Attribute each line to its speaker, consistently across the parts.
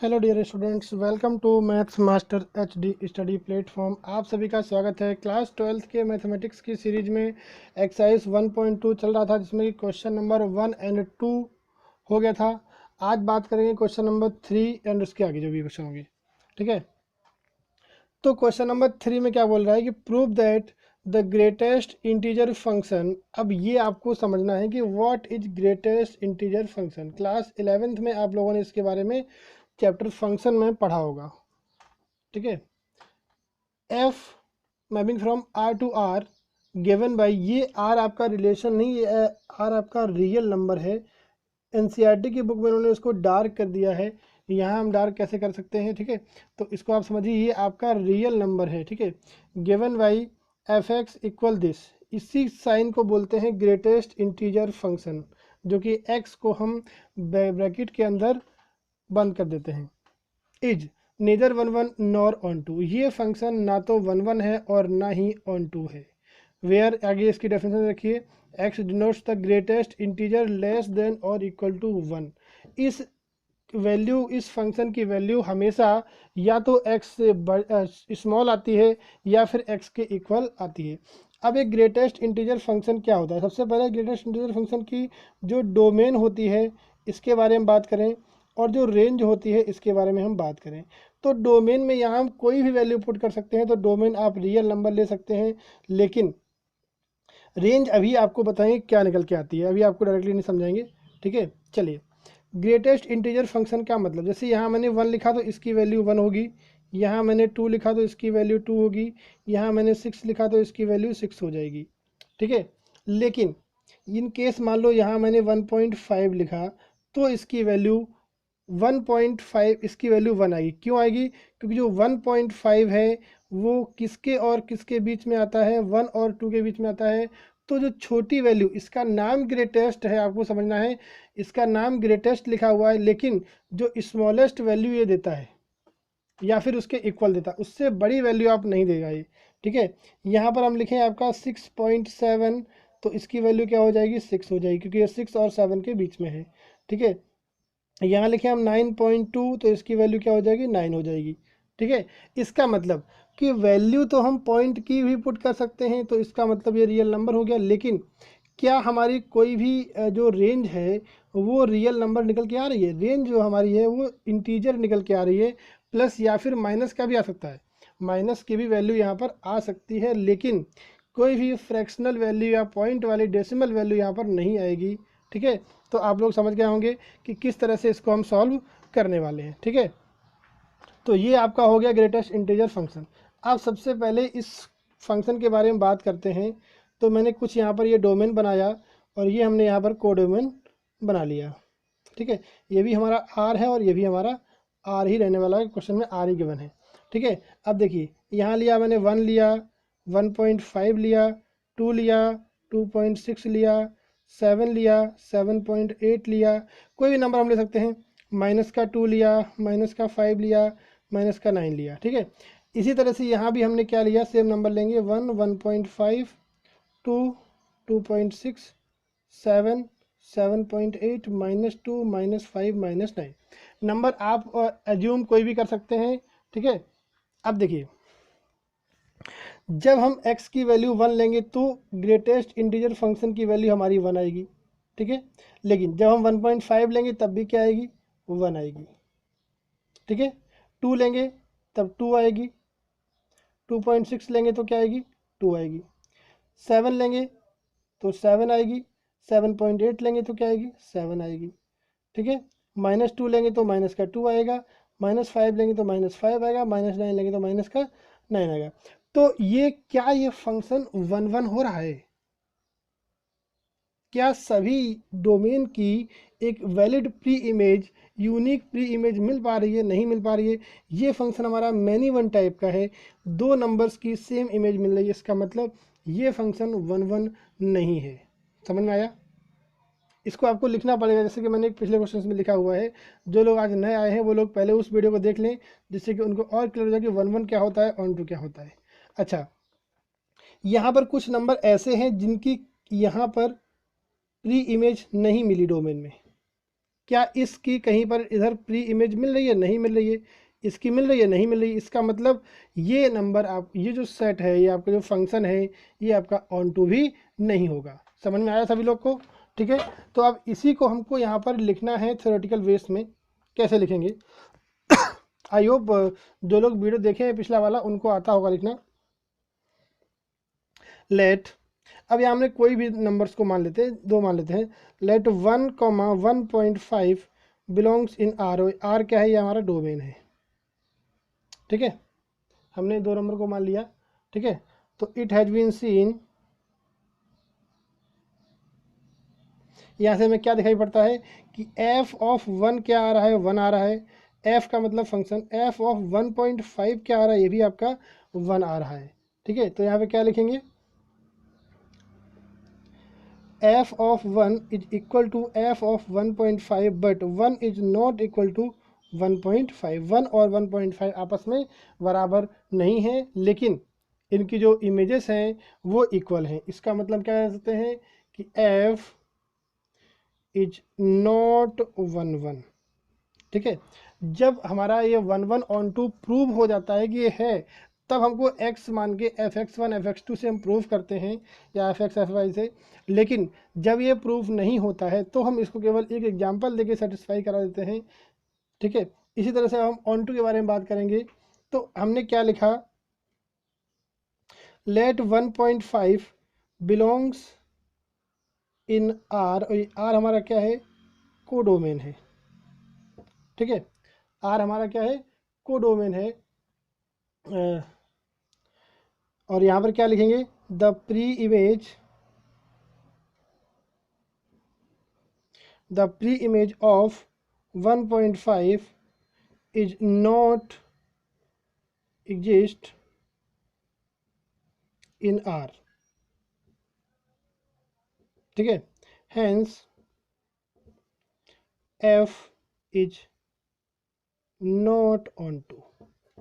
Speaker 1: Hello dear students, welcome to maths master HD study platform. आप सभी का स्वागत है। क्लास 12th के मैथमेटिक्स की सीरीज में एक्सरसाइज 1.2 चल रहा था, जिसमें क्वेश्चन नंबर 1 एंड 2 हो गया था। आज बात करेंगे क्वेश्चन नंबर 3 एंड उसके आगे जो भी क्वेश्चन होंगे। ठीक है, तो क्वेश्चन नंबर 3 में क्या बोल रहा है कि prove that the greatest integer function. अब ये आपको समझना है कि what is greatest integer function. Class 11th में आप लोगों ने इसके बारे में चैप्टर फंक्शन में पढ़ा होगा। ठीक है, F mapping from R to R given by, ये आर आपका रिलेशन नहीं, ये आर आपका रियल नंबर है। एनसीईआरटी की बुक में उन्होंने इसको डार्क कर दिया है, यहाँ हम डार्क कैसे कर सकते हैं। ठीक है, तो इसको आप समझिए, ये आपका रियल नंबर है। ठीक है, given by F X equal this, इसी साइन को बोलते हैं ग्रेटेस्ट इंटीजर फंक्शन, जो कि एक्स को हम ब्रैकेट के अंदर बंद कर देते हैं। Is neither 1 1 nor onto, ये फंक्शन ना तो 1 1 है और ना ही ऑन टू है। वेयर, आगे इसकी डेफिनेशन रखिए, X denotes the greatest integer less than और इक्वल टू 1। इस वैल्यू, इस फंक्शन की वैल्यू हमेशा या तो एक्स से स्मॉल आती है या फिर एक्स के इक्वल आती है। अब एक ग्रेटेस्ट इंटीजर फंक्शन क्या होता है? सबसे पहले ग्रेटेस्ट इंटीजर फंक्शन की जो डोमेन होती है इसके बारे में बात करें, और जो रेंज होती है इसके बारे में हम बात करें। तो डोमेन में यहाँ हम कोई भी वैल्यू पुट कर सकते हैं, तो डोमेन आप रियल नंबर ले सकते हैं, लेकिन रेंज अभी आपको बताएंगे क्या निकल के आती है, अभी आपको डायरेक्टली नहीं समझाएंगे। ठीक है, चलिए। ग्रेटेस्ट इंटीजर फंक्शन का मतलब, जैसे यहाँ मैंने 1 लिखा तो इसकी वैल्यू 1 होगी, यहाँ मैंने 2 लिखा तो इसकी वैल्यू 2 होगी, यहाँ मैंने 6 लिखा तो इसकी वैल्यू 6 हो जाएगी। ठीक है, लेकिन इन केस मान लो यहाँ मैंने 1.5 लिखा तो इसकी वैल्यू 1.5, इसकी वैल्यू 1 आएगी। क्यों आएगी? क्योंकि जो 1.5 है वो किसके और किसके बीच में आता है? 1 और 2 के बीच में आता है। तो जो छोटी वैल्यू, इसका नाम ग्रेटेस्ट है, आपको समझना है, इसका नाम ग्रेटेस्ट लिखा हुआ है, लेकिन जो स्मॉलेस्ट वैल्यू ये देता है या फिर उसके इक्वल देता है, उससे बड़ी वैल्यू आप नहीं देगा ये। ठीक है, यहाँ पर हम लिखें आपका 6.7, तो इसकी वैल्यू क्या हो जाएगी? 6 हो जाएगी, क्योंकि ये 6 और 7 के बीच में है। ठीक है, यहाँ लिखे हम 9.2, तो इसकी वैल्यू क्या हो जाएगी? 9 हो जाएगी। ठीक है, इसका मतलब कि वैल्यू तो हम पॉइंट की भी पुट कर सकते हैं, तो इसका मतलब ये रियल नंबर हो गया। लेकिन क्या हमारी कोई भी जो रेंज है वो रियल नंबर निकल के आ रही है? रेंज जो हमारी है वो इंटीजर निकल के आ रही है, प्लस या फिर माइनस का भी आ सकता है, माइनस की भी वैल्यू यहाँ पर आ सकती है, लेकिन कोई भी फ्रैक्शनल वैल्यू या पॉइंट वाली डेसिमल वैल्यू यहाँ पर नहीं आएगी। ठीक है, तो आप लोग समझ गए होंगे कि किस तरह से इसको हम सॉल्व करने वाले हैं। ठीक है, तो ये आपका हो गया ग्रेटेस्ट इंटीजर फंक्शन। अब सबसे पहले इस फंक्शन के बारे में बात करते हैं। तो मैंने कुछ यहाँ पर ये डोमेन बनाया, और ये हमने यहाँ पर कोडोमेन बना लिया। ठीक है, ये भी हमारा आर है और ये भी हमारा आर ही रहने वाला है, क्वेश्चन में आर ही गिवन है। ठीक है, अब देखिए, यहाँ लिया मैंने 1 लिया, 1.5 लिया, 2 लिया, 2.6 लिया, 7 लिया, 7.8 लिया, कोई भी नंबर हम ले सकते हैं। माइनस का 2 लिया, माइनस का 5 लिया, माइनस का 9 लिया। ठीक है, इसी तरह से यहाँ भी हमने क्या लिया, सेम नंबर लेंगे, 1, 1.5, 2, 2.6, 7, 7.8, -2, -5, -9 नंबर आप एज्यूम कोई भी कर सकते हैं। ठीक है, अब देखिए, जब हम x की वैल्यू 1 लेंगे तो ग्रेटेस्ट इंटीजर फंक्शन की वैल्यू हमारी 1 आएगी। ठीक है, लेकिन जब हम 1.5 लेंगे तब भी क्या आएगी? 1 आएगी। ठीक है, 2 लेंगे तब 2 आएगी, 2.6 लेंगे तो क्या आएगी? 2 आएगी, 7 लेंगे तो 7 आएगी, 7.8 लेंगे तो क्या आएगी? 7 आएगी। ठीक है, -2 लेंगे तो माइनस का 2 आएगा, -5 लेंगे तो -5 आएगा, -9 लेंगे तो माइनस का 9 आएगा। तो ये क्या, ये फंक्शन 1 1 हो रहा है? क्या सभी डोमेन की एक valid preimage, unique preimage मिल पा रही है? नहीं मिल पा रही है। ये फंक्शन हमारा मैनी वन टाइप का है, 2 नंबर्स की सेम इमेज मिल रही है, इसका मतलब ये फंक्शन 1 1 नहीं है। समझ में आया? इसको आपको लिखना पड़ेगा, जैसे कि मैंने एक पिछले क्वेश्चन में लिखा हुआ है। जो लोग आज नए आए हैं वो लोग पहले उस वीडियो को देख लें, जिससे कि उनको और क्लियर हो जाए कि 1 1 क्या होता है, ऑन टू क्या होता है। अच्छा, यहाँ पर कुछ नंबर ऐसे हैं जिनकी यहाँ पर प्री इमेज नहीं मिली डोमेन में। क्या इसकी कहीं पर इधर प्री इमेज मिल रही है? नहीं मिल रही है। इसकी मिल रही है? नहीं मिल रही है। इसका मतलब ये नंबर आप, ये जो सेट है, ये आपका जो फंक्शन है, ये आपका ऑन टू भी नहीं होगा। समझ में आया सभी लोग को? ठीक है, तो अब इसी को हमको यहाँ पर लिखना है थ्योरेटिकल बेस में। कैसे लिखेंगे? आई होप जो लोग वीडियो देखे हैं पिछला वाला उनको आता होगा लिखना। लेट, अब यहाँ हमने कोई भी नंबर्स को मान लेते हैं, दो मान लेते हैं। Let 1,1.5 belongs in R. R क्या है? ये हमारा डोमेन है। ठीक है, हमने दो नंबर को मान लिया। ठीक है, तो इट हैज़ बीन सीन, यहाँ से हमें क्या दिखाई पड़ता है कि एफ ऑफ 1 क्या आ रहा है? 1 आ रहा है। एफ का मतलब फंक्शन, एफ ऑफ 1.5 क्या आ रहा है? ये भी आपका 1 आ रहा है। ठीक है, तो यहाँ पे क्या लिखेंगे? f of 1 is equal to f of 1.5 but 1 is not equal to 1.5। 1 और 1.5 आपस में बराबर नहीं है, लेकिन इनकी जो इमेजेस हैं वो इक्वल हैं। इसका मतलब क्या कह सकते हैं कि f इज नॉट 1 1। ठीक है, जब हमारा ये 1 1 ऑन टू प्रूव हो जाता है कि ये है, तब हमको x मान के fx1 fx2 से हम प्रूव करते हैं, या fx fy से। लेकिन जब ये प्रूफ नहीं होता है तो हम इसको केवल एक एग्जांपल देके सेटिस्फाई करा देते हैं। ठीक है, इसी तरह से हम ऑन टू के बारे में बात करेंगे। तो हमने क्या लिखा? लेट 1.5 बिलोंग्स इन आर, और आर हमारा क्या है? कोडोमेन है। ठीक है, आर हमारा क्या है? कोडोमेन है। और यहाँ पर क्या लिखेंगे? The pre image of 1.5 is not exist in R. ठीक है, hence F is not onto.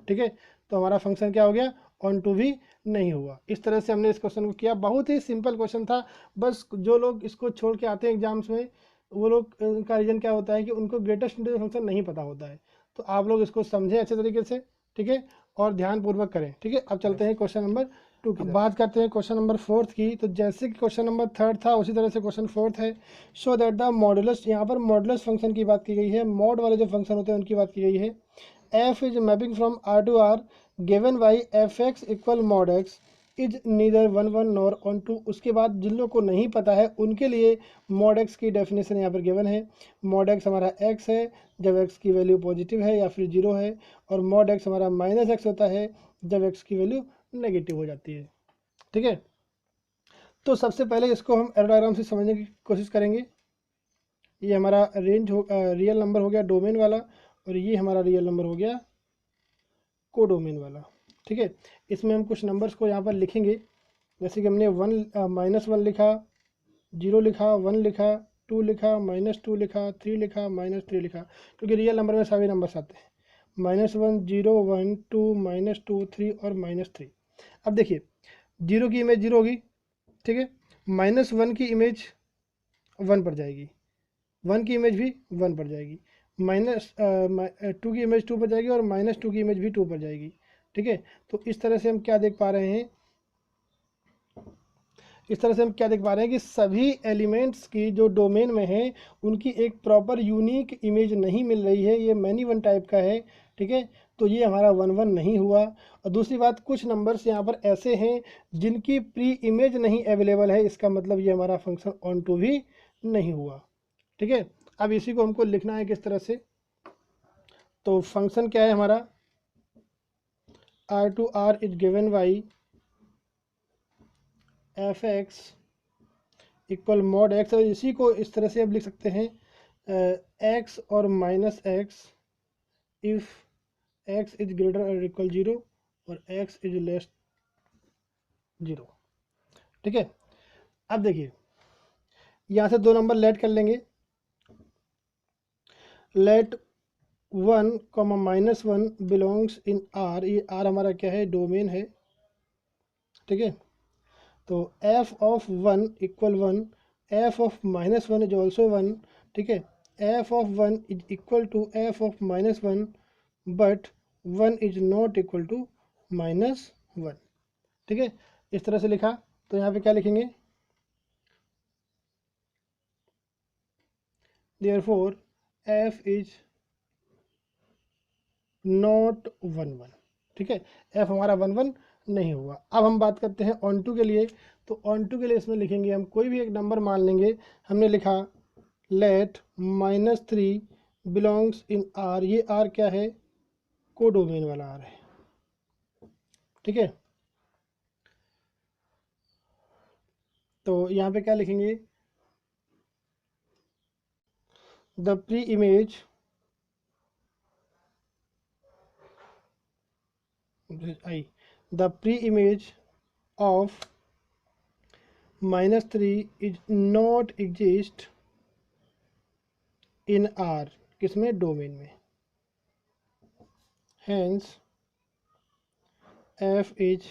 Speaker 1: ठीक है, तो हमारा फंक्शन क्या हो गया? ऑन टू भी नहीं हुआ। इस तरह से हमने इस क्वेश्चन को किया। बहुत ही सिंपल क्वेश्चन था। बस जो लोग इसको छोड़ के आते हैं एग्जाम्स में, वो लोग का रीज़न क्या होता है कि उनको ग्रेटेस्ट इंटीजर फंक्शन नहीं पता होता है। तो आप लोग इसको समझें अच्छे तरीके से, ठीक है, और ध्यानपूर्वक करें। ठीक है, अब चलते हैं क्वेश्चन नंबर 2 की। बात करते हैं क्वेश्चन नंबर 4 की। तो जैसे कि क्वेश्चन नंबर 3 था, उसी तरह से क्वेश्चन 4 है। शो दैट द मॉडुलस, यहाँ पर मॉडुलस फंक्शन की बात की गई है। मॉड वाले जो फंक्शन होते हैं उनकी बात की गई है। f is mapping from r to r given by fx equal mod x is neither 1 1 nor onto. उसके बाद जिन लोगों को नहीं पता है उनके लिए मॉड एक्स की डेफिनेशन यहाँ पर गिवन है। मॉड एक्स हमारा एक्स है जब एक्स की वैल्यू पॉजिटिव है या फिर जीरो है, और मॉड एक्स हमारा माइनस एक्स होता है जब एक्स की वैल्यू नेगेटिव हो जाती है। ठीक है, तो सबसे पहले इसको हम एरो डायग्राम से समझने की कोशिश करेंगे। ये हमारा रियल नंबर हो गया डोमेन वाला, और ये हमारा रियल नंबर हो गया कोडोमेन वाला। ठीक है, इसमें हम कुछ नंबर्स को यहाँ पर लिखेंगे। जैसे कि हमने -1 लिखा, 0 लिखा, 1 लिखा, 2 लिखा, -2 लिखा, 3 लिखा, -3 लिखा, क्योंकि रियल नंबर में सभी नंबर्स आते हैं। -1 0 1 2 -2 3 और -3। अब देखिए, 0 की इमेज 0 होगी। ठीक है, -1 की इमेज 1 पर जाएगी, 1 की इमेज भी 1 पर जाएगी, -2 की इमेज 2 पर जाएगी, और -2 की इमेज भी 2 पर जाएगी। ठीक है, तो इस तरह से हम क्या देख पा रहे हैं, कि सभी एलिमेंट्स की जो डोमेन में है उनकी एक प्रॉपर यूनिक इमेज नहीं मिल रही है। ये मैनी वन टाइप का है। ठीक है, तो ये हमारा 1 1 नहीं हुआ। और दूसरी बात, कुछ नंबर्स यहाँ पर ऐसे हैं जिनकी प्री इमेज नहीं अवेलेबल है। इसका मतलब ये हमारा फंक्शन ऑन टू भी नहीं हुआ। ठीक है, अब इसी को हमको लिखना है किस तरह से। तो फंक्शन क्या है हमारा? r to r is given by f(x) equal mod x, और इसी को इस तरह से अब लिख सकते हैं x और -x if x is greater और इक्वल 0 और x इज लेस 0। ठीक है, अब देखिए यहाँ से दो नंबर लेट कर लेंगे। Late 1, -1 belongs in r। ये r हमारा क्या है? डोमेन है। ठीक है, तो f of 1 equal 1, f of -1 is also 1। ठीक है, F of one is equal to F of minus one but one is not equal to minus one. ठीक है, इस तरह से लिखा। तो यहाँ पे क्या लिखेंगे, therefore F is not one one. ठीक है, एफ हमारा वन वन नहीं हुआ। अब हम बात करते हैं ऑन टू के लिए। तो ऑन टू के लिए इसमें लिखेंगे हम कोई भी एक नंबर मान लेंगे। हमने लिखा लेट -3 बिलोंग्स इन आर। ये आर क्या है, कोडोमेन वाला आर है। ठीक है, तो यहाँ पे क्या लिखेंगे, the pre image the pre-image of -3 is not exist in R, किसमें, डोमेन में। hence f is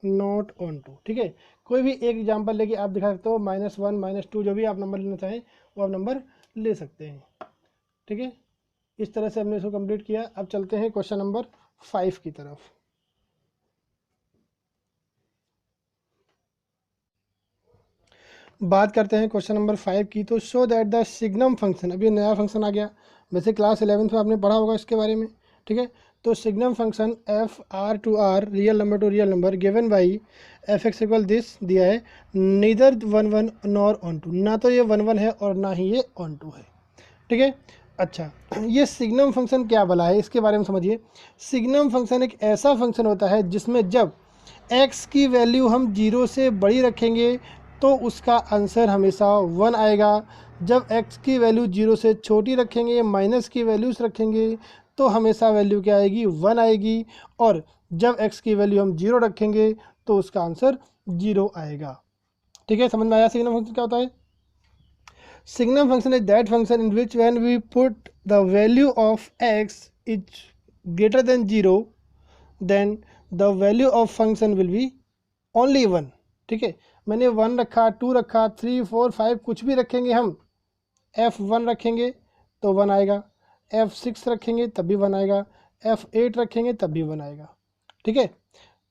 Speaker 1: not on to। ठीक है, कोई भी एक एग्जांपल लेके आप दिखा सकते हो, -1 -2 जो भी आप नंबर लेना चाहें वो आप नंबर ले सकते हैं। ठीक है, इस तरह से हमने इसको कंप्लीट किया। अब चलते हैं क्वेश्चन नंबर 5 की तरफ। बात करते हैं क्वेश्चन नंबर 5 की। तो show that the signum function, अभी नया फंक्शन आ गया, वैसे क्लास 11th में आपने पढ़ा होगा इसके बारे में। ठीक है, तो signum function F R to R real number to real number given by F X equal this दिया है, neither one one nor onto, ना तो ये वन वन है और ना ही ये ऑन टू है। ठीक है, अच्छा, ये सिग्नम फंक्शन क्या भला है, इसके बारे में समझिए। सिग्नम फंक्शन एक ऐसा फंक्शन होता है जिसमें जब x की वैल्यू हम 0 से बड़ी रखेंगे तो उसका आंसर हमेशा 1 आएगा। जब x की वैल्यू 0 से छोटी रखेंगे, माइनस की वैल्यूज रखेंगे, तो हमेशा वैल्यू क्या आएगी, 1 आएगी। और जब x की वैल्यू हम 0 रखेंगे तो उसका आंसर 0 आएगा। ठीक है, समझ में आया सिग्नम फंक्शन क्या होता है। Signum function is that function in which when we put the value of x is greater than 0, then the value of function will be only 1। ठीक है, मैंने 1 रखा, 2 रखा, 3 4 5 कुछ भी रखेंगे हम, f1 रखेंगे तो 1 आएगा, f6 रखेंगे तब भी 1 आएगा, f8 रखेंगे तब भी 1 आएगा। ठीक है,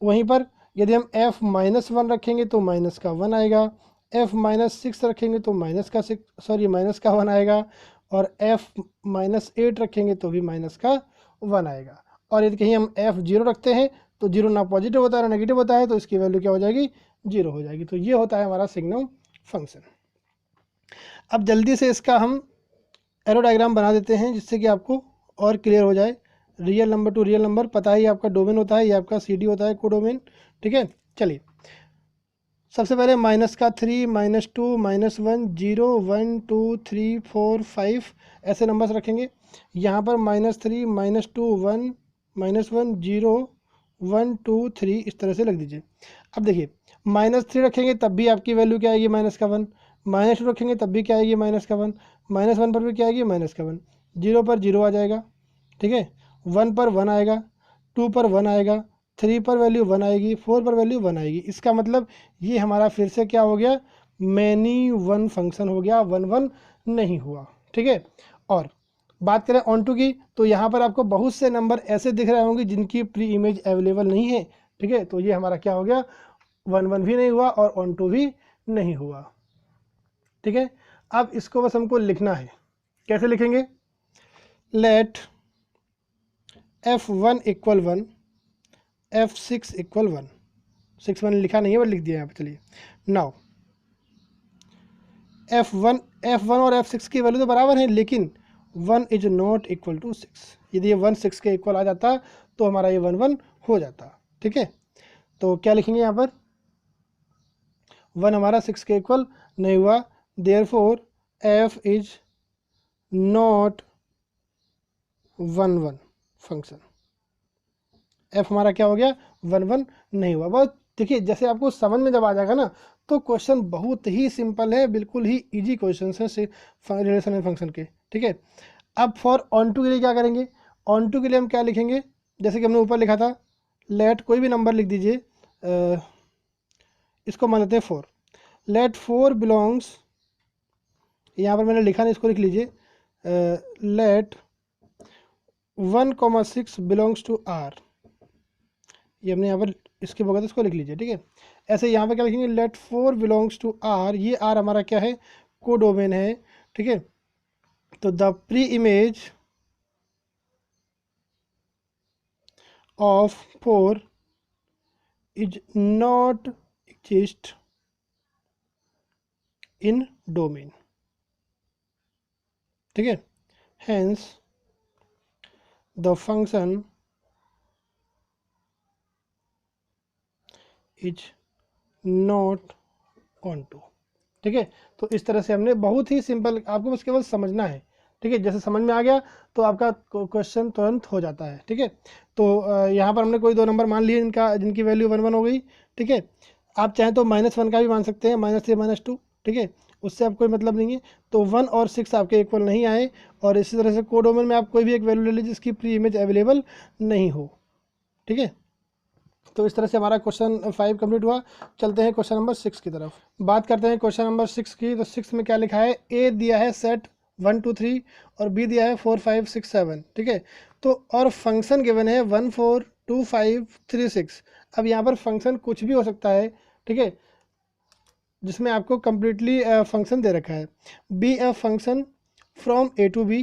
Speaker 1: वहीं पर यदि हम f-1 रखेंगे तो माइनस का 1 आएगा, f-6 रखेंगे तो माइनस का 1 आएगा, और f-8 रखेंगे तो भी माइनस का 1 आएगा। और यदि कहीं हम f0 रखते हैं तो 0 ना पॉजिटिव होता है ना नेगेटिव होता है, तो इसकी वैल्यू क्या हो जाएगी, 0 हो जाएगी। तो ये होता है हमारा सिग्नम फंक्शन। अब जल्दी से इसका हम एरो डायग्राम बना देते हैं जिससे कि आपको और क्लियर हो जाए। Real number to real number, पता ही आपका डोमेन होता है, ये आपका CD होता है, कोडोमेन। ठीक है, चलिए सबसे पहले माइनस का 3 -2 -1 0 1 2 3 4 5 ऐसे नंबर्स रखेंगे। यहाँ पर -3 -2 1 -1 0 1 2 3 इस तरह से लिख दीजिए। अब देखिए -3 रखेंगे तब भी आपकी वैल्यू क्या आएगी, माइनस का 1। -2 रखेंगे तब भी क्या आएगी, माइनस का 1। -1 पर भी क्या आएगी, माइनस का 1। 0 पर 0 आ जाएगा। ठीक है, 1 पर 1 आएगा, 2 पर 1 आएगा, 3 पर वैल्यू 1 आएगी, 4 पर वैल्यू 1 आएगी। इसका मतलब ये हमारा फिर से क्या हो गया, मैनी वन फंक्शन हो गया, 1 1 नहीं हुआ। ठीक है, और बात करें ऑन टू की, तो यहाँ पर आपको बहुत से नंबर ऐसे दिख रहे होंगे जिनकी प्री इमेज अवेलेबल नहीं है। ठीक है, तो ये हमारा क्या हो गया, 1 1 भी नहीं हुआ और ऑन टू भी नहीं हुआ। ठीक है, अब इसको बस हमको लिखना है। कैसे लिखेंगे, late f1 equal 1 f6 equal 1। 6 मैंने लिखा नहीं है बट लिख दिया यहाँ पे। चलिए नाउ f1 और f6 की वैल्यू तो बराबर है, लेकिन 1 इज नॉट इक्वल टू 6। यदि ये 1 6 के इक्वल आ जाता तो हमारा ये 1 1 हो जाता। ठीक है, तो क्या लिखेंगे यहाँ पर, 1 हमारा 6 के इक्वल नहीं हुआ, therefore f is not 1 1 function. f हमारा क्या हो गया, 1 1 नहीं हुआ। बहुत देखिए, जैसे आपको समझ में जब आ जाएगा ना तो क्वेश्चन बहुत ही सिंपल है, बिल्कुल ही इजी क्वेश्चन है रिलेशनल फंक्शन के। ठीक है, अब फॉर ऑन टू के लिए क्या करेंगे, ऑन टू के लिए हम क्या लिखेंगे, जैसे कि हमने ऊपर लिखा था, लेट कोई भी नंबर लिख दीजिए, इसको मान लेते हैं 4। लेट 4 बिलोंग्स यहाँ पर मैंने लिखा नहीं, इसको लिख लीजिए, लेट 1,6 बिलोंग्स टू आर। ये हमने यहाँ पर इसके बगैर इसको लिख लीजिए, ठीक है। ऐसे यहाँ पर क्या लिखेंगे, लेट 4 बिलोंग्स टू आर। ये आर हमारा क्या है, कोडोमेन है, ठीक है। तो the pre image of 4 is not exist in domain, ठीक है। Hence the function is not onto, ठीक है। तो इस तरह से हमने बहुत ही सिंपल, आपको बस केवल समझना है, ठीक है। जैसे समझ में आ गया तो आपका क्वेश्चन तुरंत हो जाता है, ठीक है। तो यहाँ पर हमने कोई 2 नंबर मान लिए इनका, जिनकी वैल्यू 1 1 हो गई, ठीक है। आप चाहें तो -1 का भी मान सकते हैं, -3 -2, ठीक है। उससे आप कोई मतलब नहीं है। तो 1 और 6 आपके इक्वल नहीं आए, और इसी तरह से कोडोमेन में आप कोई भी एक वैल्यू ले लीजिए जिसकी प्री इमेज अवेलेबल नहीं हो, ठीक है। तो इस तरह से हमारा क्वेश्चन 5 कंप्लीट हुआ। चलते हैं क्वेश्चन नंबर 6 की तरफ, बात करते हैं क्वेश्चन नंबर 6 की। तो 6 में क्या लिखा है, ए दिया है सेट 1 2 3 और बी दिया है 4 5 6 7, ठीक है। तो और फंक्शन गिवन है 1 4 2 5 3 6। अब यहाँ पर फंक्शन कुछ भी हो सकता है, ठीक है, जिसमें आपको कम्प्लीटली फंक्शन दे रखा है। Be a function from A to B,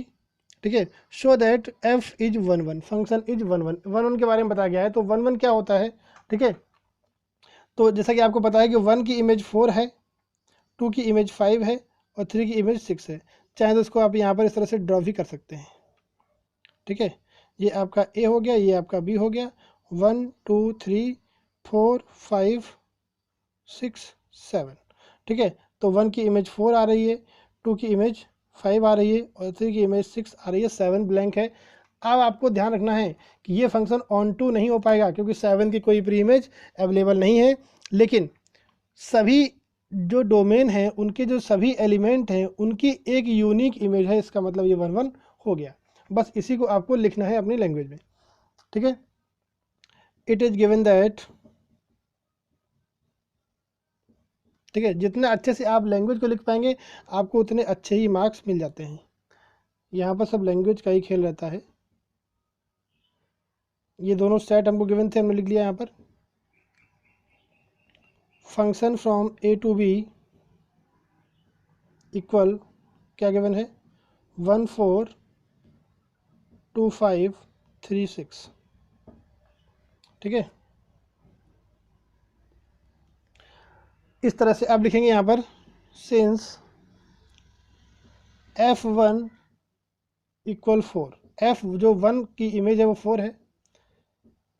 Speaker 1: ठीक है। Show that F is 1 1, function is 1 1, 1 1 के बारे में बताया गया है। तो 1 1 क्या होता है, ठीक है। तो जैसा कि आपको पता है कि 1 की इमेज 4 है, 2 की इमेज 5 है और 3 की इमेज 6 है। चाहे तो इसको आप यहाँ पर इस तरह से ड्रॉ भी कर सकते हैं, ठीक है। ये आपका ए हो गया, ये आपका बी हो गया। 1 2 3 4 5 6 7, ठीक है। तो 1 की इमेज 4 आ रही है, 2 की इमेज 5 आ रही है और 3 की इमेज 6 आ रही है, 7 ब्लैंक है। अब आपको ध्यान रखना है कि ये फंक्शन ऑन टू नहीं हो पाएगा क्योंकि 7 की कोई प्री इमेज अवेलेबल नहीं है, लेकिन सभी जो डोमेन है उनके जो सभी एलिमेंट हैं उनकी एक यूनिक इमेज है। इसका मतलब ये 1 1 हो गया। बस इसी को आपको लिखना है अपनी लैंग्वेज में, ठीक है। इट इज गिवन दैट, ठीक है, जितने अच्छे से आप लैंग्वेज को लिख पाएंगे आपको उतने अच्छे ही मार्क्स मिल जाते हैं। यहाँ पर सब लैंग्वेज का ही खेल रहता है। ये दोनों सेट हमको गिवन थे, हमने लिख लिया यहाँ पर। Function from A to B equal क्या गिवन है, 1 4 2 5 3 6, ठीक है। इस तरह से आप लिखेंगे यहाँ पर, सिंस f1 इक्वल 4, f जो 1 की इमेज है वो 4 है,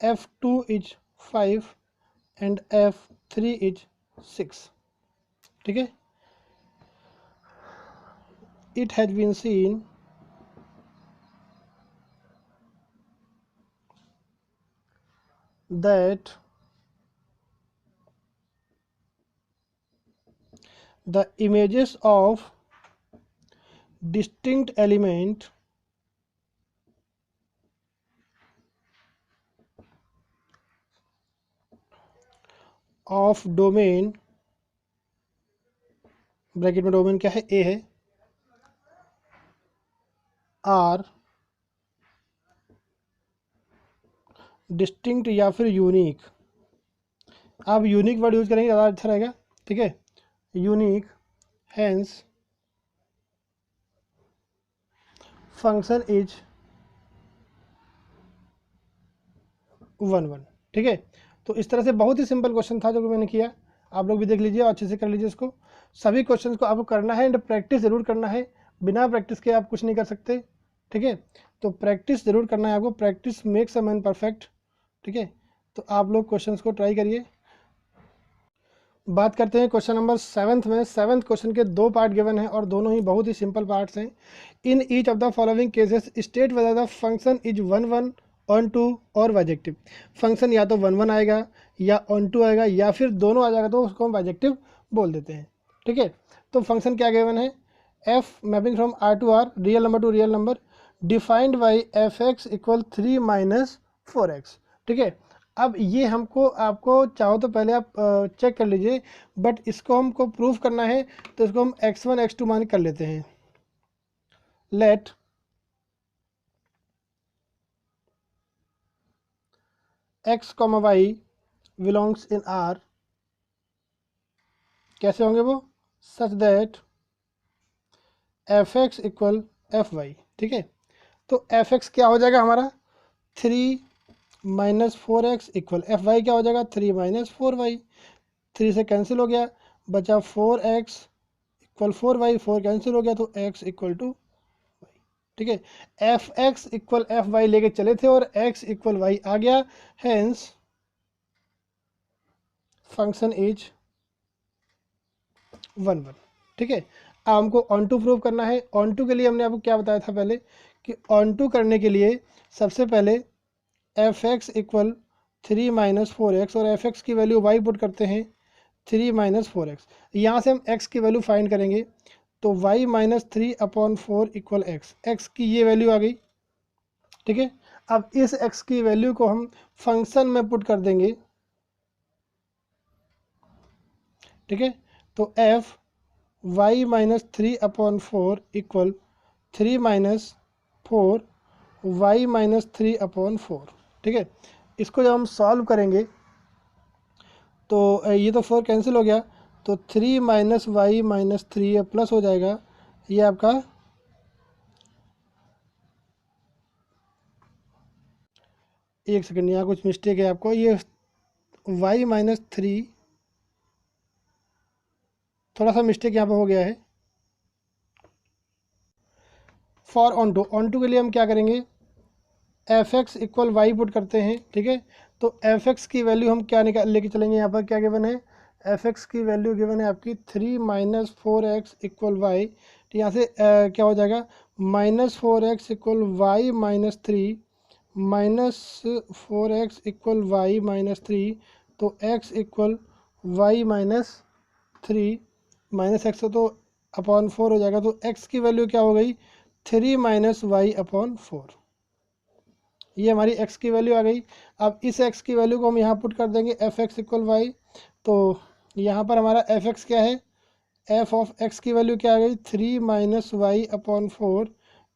Speaker 1: f2 is 5 and f3 is 6, ठीक है। It has been seen that the images of distinct element of domain, bracket में डोमेन क्या है, ए है, आर डिस्टिंक्ट या फिर यूनिक, आप यूनिक वर्ड यूज करेंगे ज़्यादा अच्छा रहेगा, ठीक है, यूनिक। हेंस फंक्शन इज 1 1, ठीक है। तो इस तरह से बहुत ही सिंपल क्वेश्चन था जो कि मैंने किया, आप लोग भी देख लीजिए और अच्छे से कर लीजिए इसको। सभी क्वेश्चंस को आपको करना है एंड प्रैक्टिस ज़रूर करना है, बिना प्रैक्टिस के आप कुछ नहीं कर सकते, ठीक है। तो प्रैक्टिस ज़रूर करना है आपको, practice makes a man perfect, ठीक है। तो आप लोग क्वेश्चंस को ट्राई करिए। बात करते हैं क्वेश्चन नंबर 7 में। 7th क्वेश्चन के 2 पार्ट गिवन हैं और दोनों ही बहुत ही सिंपल पार्ट्स हैं। In each of the following cases state whether the function is 1 1 onto और वाइजेक्टिव। फंक्शन या तो 1 1 आएगा या ऑन टू आएगा या फिर दोनों आ जाएगा तो उसको हम वाइजेक्टिव बोल देते हैं, ठीक है। तो फंक्शन क्या गिवन है, F mapping from R to R, real number to real number, defined by F X equal 3 - 4x, ठीक है। अब ये हमको, आपको चाहो तो पहले आप चेक कर लीजिए, बट इसको हमको प्रूफ करना है तो इसको हम x1 x2 मान कर लेते हैं, let x, y belongs in R, कैसे होंगे वो, such that F X equal F Y. ठीक है, तो एफ एक्स क्या हो जाएगा हमारा 3 minus 4x equal F Y क्या हो जाएगा 3 माइनस 4y, 3 से कैंसिल हो गया, बचा 4x इक्वल 4y, 4 कैंसिल हो गया तो x इक्वल टू वाई। ठीक है, F X equal F Y लेके चले थे और x इक्वल वाई आ गया, हेंस फंक्शन इज 1 1। ठीक है, अब हमको ऑन टू प्रूव करना है। ऑन टू के लिए हमने आपको क्या बताया था पहले कि ऑन टू करने के लिए सबसे पहले F X equal 3 minus 4x और एफ एक्स की वैल्यू y पुट करते हैं 3 माइनस 4x, यहाँ से हम x की वैल्यू फाइंड करेंगे तो y माइनस 3/4 इक्वल x की ये वैल्यू आ गई। ठीक है, अब इस x की वैल्यू को हम फंक्शन में पुट कर देंगे। ठीक है, तो f y minus 3/4 equal 3 minus 4 y minus 3/4। ठीक है, इसको जब हम सॉल्व करेंगे तो ये तो 4 कैंसिल हो गया, तो 3 माइनस वाई माइनस 3 प्लस हो जाएगा, ये आपका एक सेकंड यहाँ कुछ मिस्टेक है आपको, ये y माइनस 3 थोड़ा सा मिस्टेक यहाँ पर हो गया है। फॉर ऑन टू के लिए हम क्या करेंगे, F X equal Y put करते हैं। ठीक है, तो एफ एक्स की वैल्यू हम क्या निकाल लेके चलेंगे, यहाँ पर क्या गिवन है, एफ एक्स की वैल्यू गिवन है आपकी 3 माइनस 4x इक्वल वाई, तो यहाँ से क्या हो जाएगा minus 4x equal Y minus 3 minus 4x equal Y minus 3, तो x equal Y minus 3 minus X तो अपॉन 4 हो जाएगा, तो x की वैल्यू क्या हो गई 3 माइनस वाई अपॉन 4, ये हमारी x की वैल्यू आ गई। अब इस x की वैल्यू को हम यहाँ पुट कर देंगे एफ एक्स इक्वल वाई, तो यहाँ पर हमारा एफ एक्स क्या है, एफ ऑफ एक्स की वैल्यू क्या आ गई 3 minus Y upon 4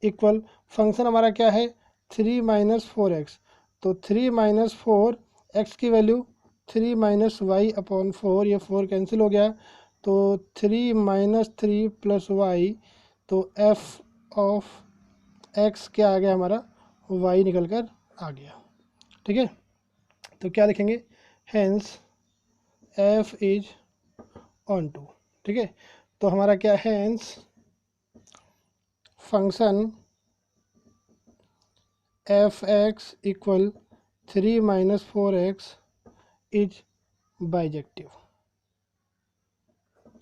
Speaker 1: equal function हमारा क्या है 3 माइनस 4x, तो 3 माइनस 4 एक्स की वैल्यू 3 माइनस वाई अपॉन 4, ये 4 कैंसिल हो गया, तो 3 माइनस 3 प्लस वाई, तो एफ ऑफ एक्स क्या आ गया हमारा y निकल कर आ गया। ठीक है, तो क्या लिखेंगे, hence f is onto. ठीक है, तो हमारा क्या है, hence function F X equal 3 minus 4x is bijective.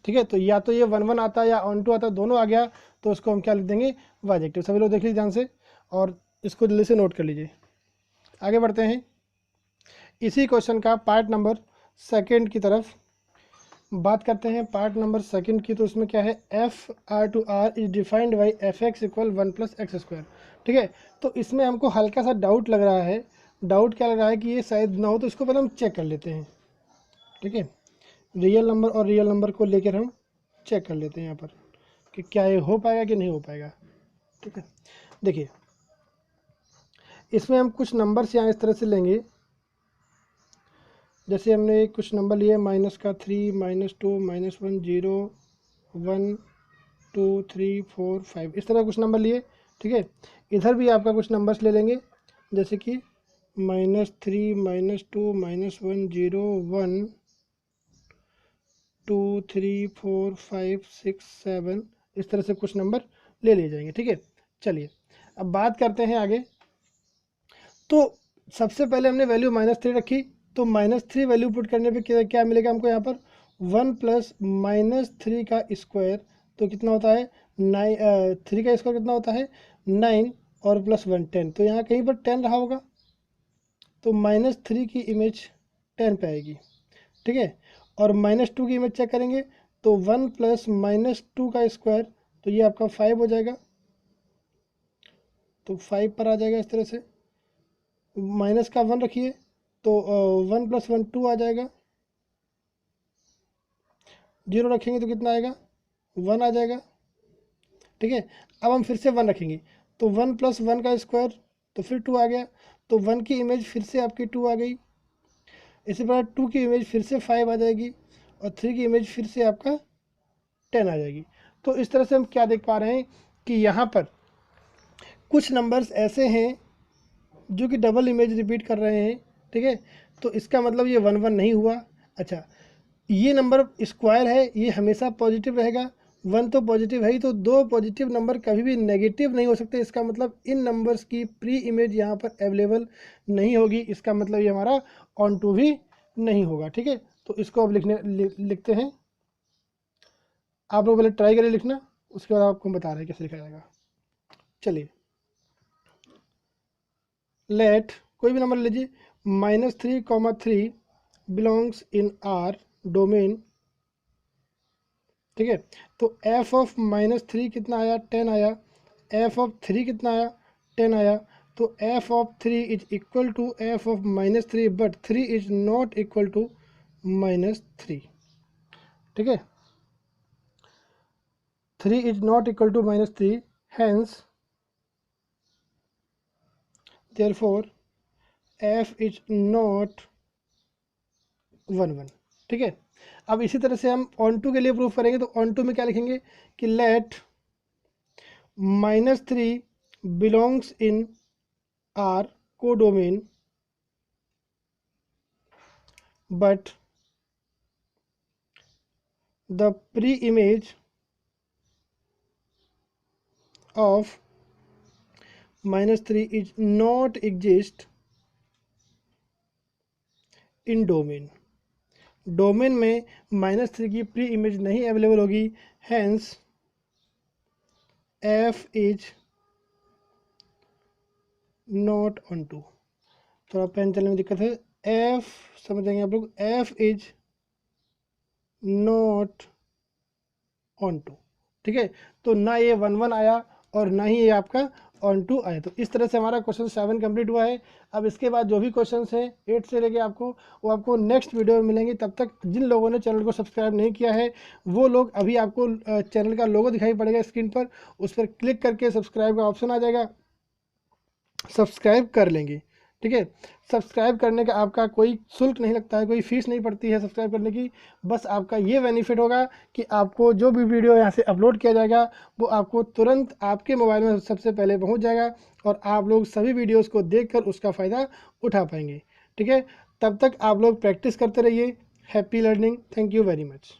Speaker 1: ठीक है, तो या तो ये 1 1 आता है या ऑन टू आता है, दोनों आ गया तो उसको हम क्या लिख देंगे बाइजेक्टिव। सभी लोग देख लीजिए ध्यान से और इसको जल्दी से नोट कर लीजिए। आगे बढ़ते हैं इसी क्वेश्चन का पार्ट नंबर सेकंड की तरफ बात करते हैं। पार्ट नंबर सेकंड की, तो उसमें क्या है, F R to R is defined by F X equal 1 plus X square. ठीक है, तो इसमें हमको हल्का सा डाउट लग रहा है। डाउट क्या लग रहा है कि ये शायद ना हो, तो इसको पहले हम चेक कर लेते हैं। ठीक है, रियल नंबर और रियल नंबर को लेकर हम चेक कर लेते हैं यहाँ पर कि क्या ये हो पाएगा कि नहीं हो पाएगा। ठीक है, देखिए इसमें हम कुछ नंबर्स यहाँ इस तरह से लेंगे, जैसे हमने कुछ नंबर लिए माइनस का 3 -2 -1 0 1 2 3 4 5, इस तरह कुछ नंबर लिए। ठीक है, इधर भी आपका कुछ नंबर्स ले लेंगे, जैसे कि -3 -2 -1 0 1 2 3 4 5 6 7, इस तरह से कुछ नंबर ले लिए जाएंगे। ठीक है, चलिए अब बात करते हैं आगे। तो सबसे पहले हमने वैल्यू -3 रखी, तो -3 वैल्यू पुट करने पे क्या मिलेगा हमको यहाँ पर 1 प्लस -3 का स्क्वायर, तो कितना होता है 9, 3 का स्क्वायर कितना होता है 9 और प्लस 1 10, तो यहाँ कहीं पर 10 रहा होगा, तो -3 की इमेज 10 पे आएगी। ठीक है, और -2 की इमेज चेक करेंगे तो 1 प्लस -2 का स्क्वायर, तो ये आपका 5 हो जाएगा, तो 5 पर आ जाएगा इस तरह से। माइनस का 1 रखिए तो 1 प्लस 1 2 आ जाएगा, 0 रखेंगे तो कितना आएगा 1 आ जाएगा। ठीक है, अब हम फिर से 1 रखेंगे तो 1 + 1 का स्क्वायर तो फिर 2 आ गया, तो 1 की इमेज फिर से आपकी 2 आ गई। इसी प्रकार 2 की इमेज फिर से 5 आ जाएगी और 3 की इमेज फिर से आपका 10 आ जाएगी। तो इस तरह से हम क्या देख पा रहे हैं कि यहाँ पर कुछ नंबर्स ऐसे हैं जो कि डबल इमेज रिपीट कर रहे हैं, ठीक है। तो इसका मतलब ये 1 1 नहीं हुआ। अच्छा, ये नंबर स्क्वायर है, ये हमेशा पॉजिटिव रहेगा, 1 तो पॉजिटिव है ही, तो 2 पॉजिटिव नंबर कभी भी नेगेटिव नहीं हो सकते। इसका मतलब इन नंबर्स की प्री इमेज यहाँ पर अवेलेबल नहीं होगी। इसका मतलब ये हमारा ऑन टू भी नहीं होगा, ठीक है। तो इसको अब लिखते हैं। आप लोग पहले ट्राई करिए लिखना, उसके बाद आपको हम बता रहे हैं कैसे लिखा जाएगा। चलिए, लेट कोई भी नंबर लीजिए, -3, 3 बिलोंग्स इन आर डोमेन, ठीक है। तो f ऑफ -3 कितना आया, 10 आया। f ऑफ 3 कितना आया, 10 आया। तो f of 3 is equal to f of -3, but 3 is not equal to -3, ठीक है। 3 is not equal to -3, hence therefore f is not 1 1, ठीक है। अब इसी तरह से हम ऑन टू के लिए प्रूफ करेंगे, तो ऑन टू में क्या लिखेंगे कि let -3 belongs in R codomain, but the pre-image of -3 is not exist in domain। Domain में -3 की प्री इमेज नहीं अवेलेबल होगी, hence f is not onto. थोड़ा पेन चलने में दिक्कत है, f समझेंगे आप लोग, f is not onto, ठीक है। तो ना ये 1 1 आया और ना ही ये आपका ऑन टू आया। तो इस तरह से हमारा क्वेश्चन 7 कंप्लीट हुआ है। अब इसके बाद जो भी क्वेश्चंस हैं 8 से लेके आपको, वो आपको नेक्स्ट वीडियो में मिलेंगे। तब तक जिन लोगों ने चैनल को सब्सक्राइब नहीं किया है वो लोग, अभी आपको चैनल का लोगो दिखाई पड़ेगा स्क्रीन पर, उस पर क्लिक करके सब्सक्राइब का ऑप्शन आ जाएगा, सब्सक्राइब कर लेंगे, ठीक है। सब्सक्राइब करने का आपका कोई शुल्क नहीं लगता है, कोई फीस नहीं पड़ती है सब्सक्राइब करने की। बस आपका ये बेनिफिट होगा कि आपको जो भी वीडियो यहाँ से अपलोड किया जाएगा वो आपको तुरंत आपके मोबाइल में सबसे पहले पहुँच जाएगा और आप लोग सभी वीडियोज़ को देखकर उसका फ़ायदा उठा पाएंगे, ठीक है। तब तक आप लोग प्रैक्टिस करते रहिए। Happy learning, thank you very much.